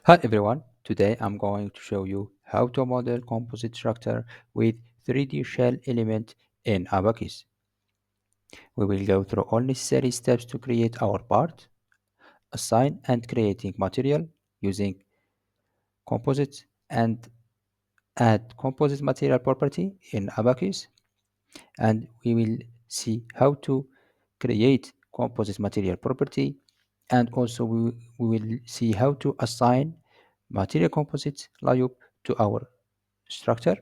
Hi everyone, today I'm going to show you how to model composite structure with 3D shell element in Abaqus. We will go through all necessary steps to create our part, assign and creating material using composites and add composite material property in Abaqus, and we will see how to create composite material property, and also we will see how to assign material composite layup to our structure,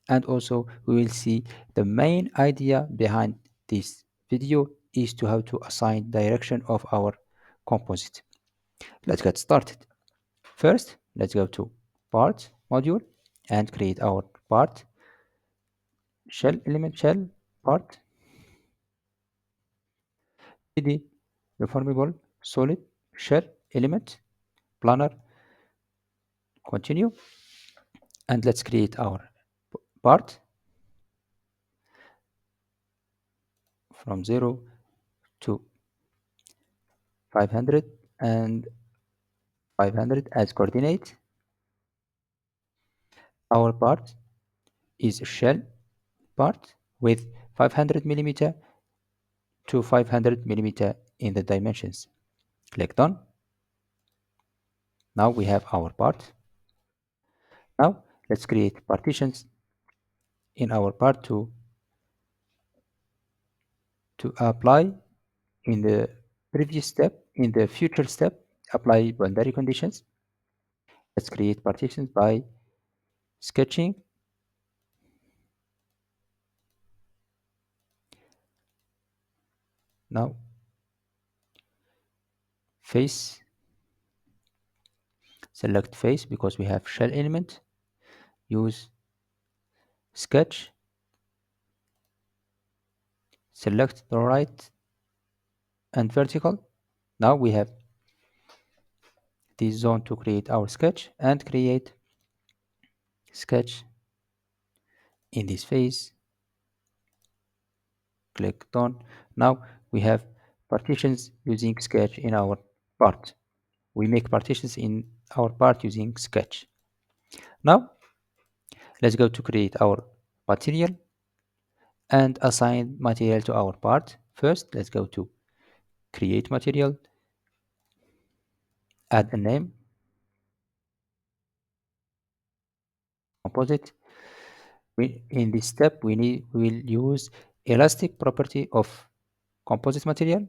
and also we will see the main idea behind this video is to how to assign direction of our composite. Let's get started. First, let's go to part module and create our part shell element shell part 3D reformable solid shell element planner. Continue, and let's create our part from 0 to 500 and 500 as coordinate. Our part is shell part with 500 millimeter to 500 millimeter in the dimensions. Click done. Now we have our part. Now let's create partitions in our part to apply in the previous step, in the future step, apply boundary conditions. Let's create partitions by sketching. Now face, select face because we have shell element. Use sketch, select the right and vertical. Now we have this zone to create our sketch, and create sketch in this phase. Click done. Now we have partitions using sketch in our part. We make partitions in our part using sketch. Now let's go to create our material and assign material to our part. First, let's go to create material, add a name, composite. In this step we will use elastic property of composite material,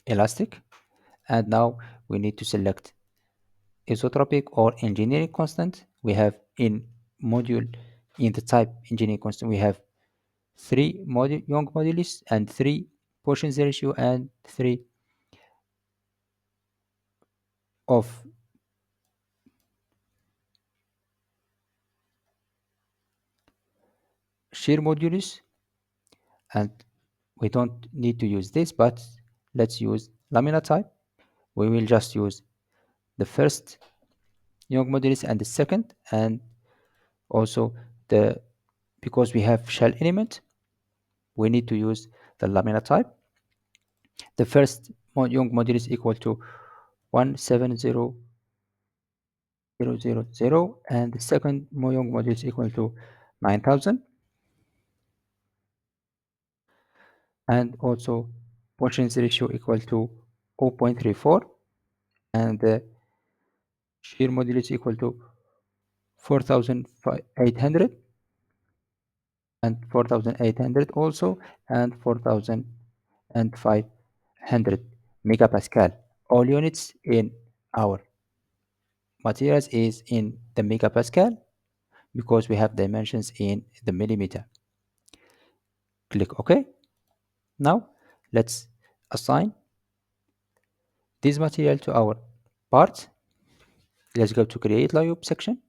elastic, and now we need to select isotropic or engineering constant. We have in module, in the type engineering constant, we have three Young modulus and three Poisson's ratio and three of shear modulus, and we don't need to use this, but let's use lamina type. We will just use the first Young modulus and the second, and also the because we have shell element, we need to use the lamina type. The first Young modulus equal to 170,000, and the second Young modulus equal to 9,000, and also Poisson's ratio equal to 0.34, and the shear modulus equal to 4,800 and 4,800 also, and 4,500 megapascal. All units in our materials is in the megapascal because we have dimensions in the millimeter. Click OK. Now let's assign this material to our parts. Let's go to create layup section,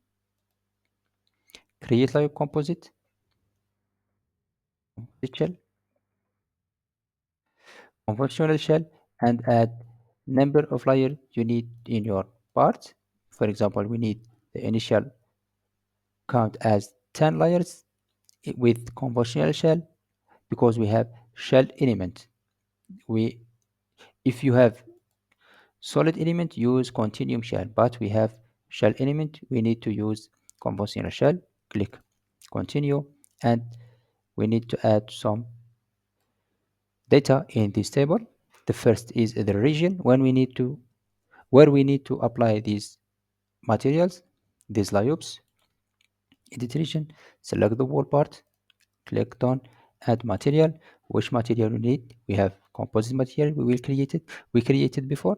create layup composite shell, conventional shell, and add number of layers you need in your part. For example, we need the initial count as 10 layers with conventional shell because we have shell element. We If you have Solid element use continuum shell, but we have shell element, we need to use conventional shell. Click continue, and we need to add some data in this table. The first is the region when we need to where we need to apply these materials, these layups. Edit region, select the wall part, click on add material. Which material we need? We have composite material, we will create it, we created before.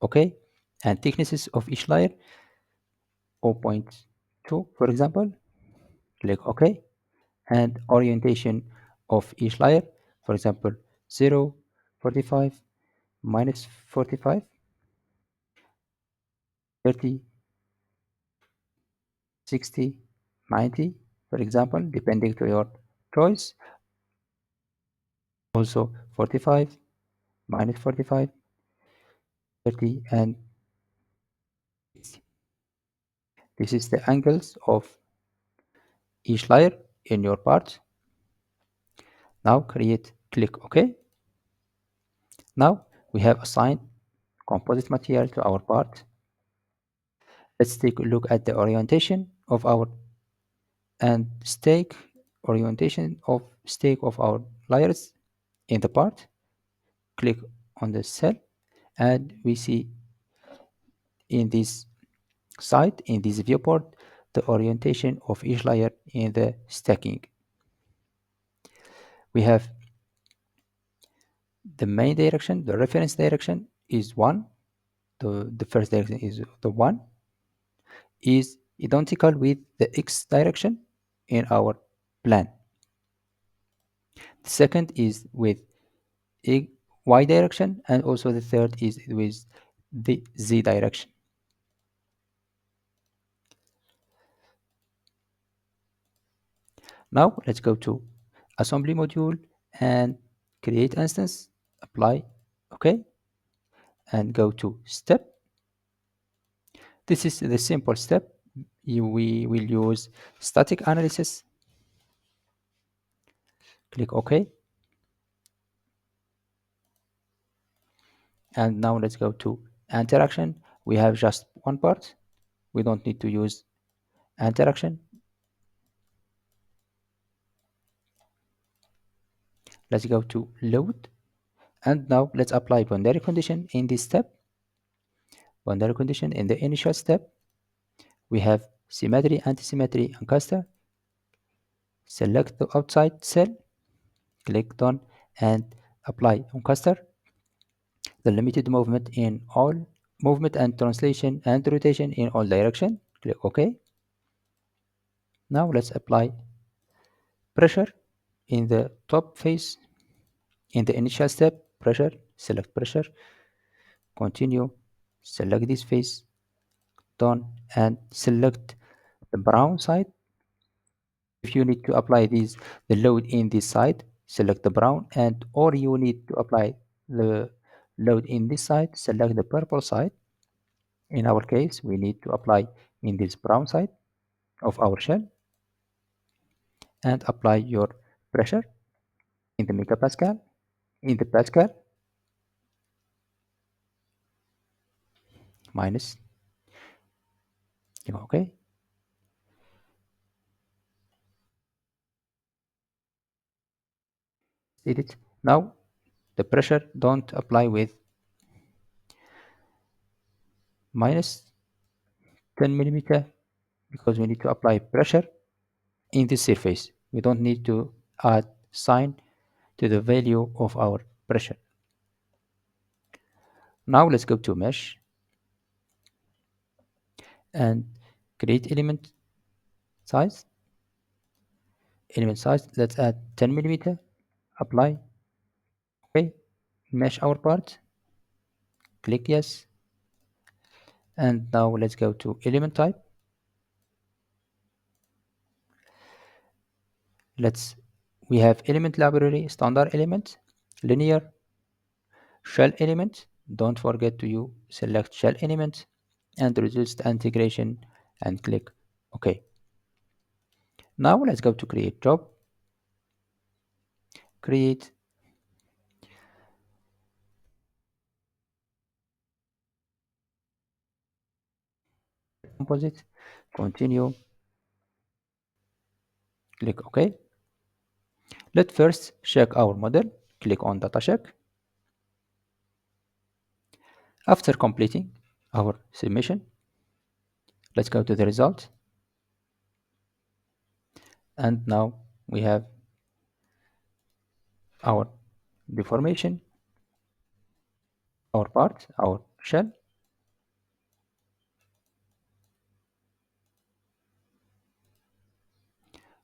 Okay, and thicknesses of each layer 0.2 for example. Click OK, and orientation of each layer, for example 0, 45, minus 45, 30, 60, 90, for example, depending to your choice. Also 45, minus 45, 30, and 60. This is the angles of each layer in your part. Now create, click OK. Now we have assigned composite material to our part. Let's take a look at the orientation of our and stake of our layers in the part. Click on the cell, and we see in this side, in this viewport, the orientation of each layer in the stacking. We have the main direction, the reference direction is 1. The first direction is the 1, is identical with the x direction in our plan. The second is with y direction, and also the third is with the z direction. Now let's go to assembly module and create instance, apply, okay, and go to step. This is the simple step. We will use static analysis. Click OK. And now let's go to interaction. We have just one part. We don't need to use interaction. Let's go to load. And now let's apply boundary condition in this step. Boundary condition in the initial step. We have symmetry, anti-symmetry, and cluster. Select the outside cell, click done, and apply on cluster. The limited movement in all movement and translation and rotation in all direction. Click OK. Now let's apply pressure in the top face. In the initial step, pressure, select pressure, continue, select this face, done, and select the brown side. If you need to apply the load in this side, select the brown, and or you need to apply the load in this side, select the purple side. In our case, we need to apply in this brown side of our shell, and apply your pressure in the megapascal, in the pascal, minus, okay. Edit. Now the pressure don't apply with minus 10 millimeter, because we need to apply pressure in this surface. We don't need to add sign to the value of our pressure. Now let's go to mesh and create element size. Element size, let's add 10 millimeter, apply, okay, mesh our part, click yes, and now let's go to element type. We have element library, standard element, linear, shell element. Don't forget to you select shell element and reduce the integration and click OK. Now let's go to create job, create composite, continue, click OK. Let's first check our model. Click on data check. After completing our submission, let's go to the result. And now we have our deformation, our part, our shell.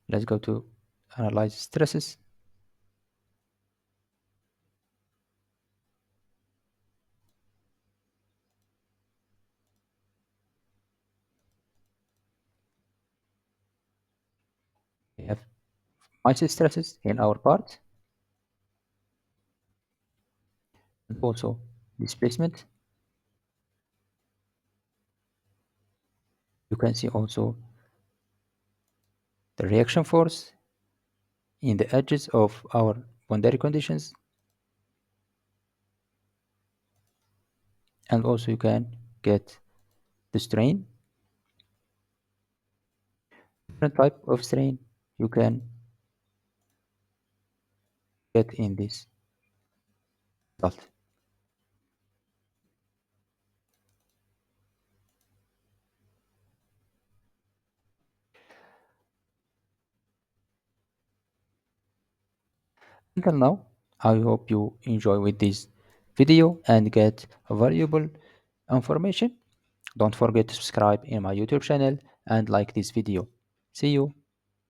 Let's go to analyze stresses. We have minus stresses in our part, and also displacement. You can see also the reaction force in the edges of our boundary conditions, and also you can get the strain, different type of strain you can get in this result. Until now, I hope you enjoy with this video and get valuable information. Don't forget to subscribe in my YouTube channel and like this video. See you.